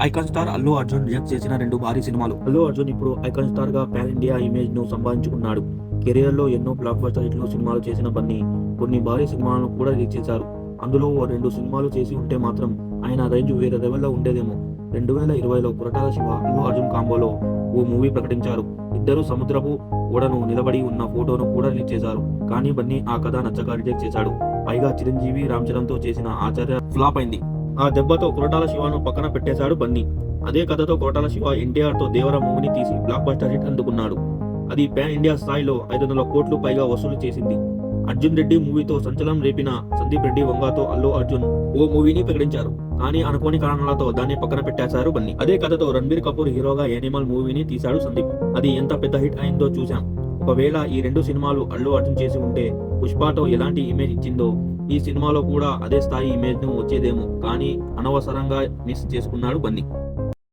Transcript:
Icon star Allu Arjun reject చేసిన 2 భారీ సినిమాలు. అల్లు అర్జున్ ఇప్పుడు ఐకాన్ స్టార్ గా పాన్ ఇండియా ఇమేజ్ ను సంపాదించుకున్నాడు. కెరియర్ లో ఎన్నో బ్లాక్ బస్టర్ హిట్లు సినిమాలు చేసిన బన్నీ కొన్ని భారీ సినిమాలను కూడా రిలీజ్ చేశారు. అందులో ఓ 2 సినిమాలు చేసి ఉంటే మాత్రం ఆయన రేంజ్ వేరే లెవెల్లో ఉండేదేమో. 2020లో కొరటాల శివ అల్లు అర్జున్ కాంబోలో ఓ మూవీ ప్రకటించారు. ఇద్దరు సముద్రపు ఓడను నిలబడి ఉన్న ఫోటోను కూడా రిలీజ్ చేశారు. కానీ బన్నీ ఆ కథ నచ్చక రిజెక్ట్ చేశాడు. పైగా చిరంజీవి రామ్ చరణ్ తో చేసిన ఆచార్య ఫ్లాప్ అయింది. ఆ దెబ్బతో కొరటాల శివను పక్కన పెట్టేశాడు బన్నీ. అదే కథతో కొరటాల శివ ఎన్టీఆర్ తో దేవర మూవీని తీసి బ్లాక్ బస్టర్ హిట్ అందుకున్నాడు. అది పాన్ ఇండియా స్థాయిలో 500 కోట్లు పైగా వసూలు చేసింది. అర్జున్ రెడ్డి మూవీతో సంచలనం రేపిన సందీప్ రెడ్డి వంగతో అల్లు అర్జున్ ఓ మూవీని ప్రకటించారు. కానీ అనుకోని కారణాలతో దాన్ని పక్కన పెట్టేశారు బన్నీ. అదే కథతో రణబీర్ కపూర్ హీరోగా యానిమల్ మూవీని తీశాడు సందీప్. అది ఎంత పెద్ద హిట్ అయిందో చూశాం. ఒకవేళ ఈ 2 సినిమాలు అల్లు అర్జున్ చేసి ఉంటే పుష్పతో ఎలాంటి ఇమేజ్ ఇచ్చిందో ఈ సినిమాలో కూడా అదే స్థాయి ఇమేజ్ ను వచ్చేదేమో. కానీ అనవసరంగా మిస్ చేసుకున్నాడు బన్నీ.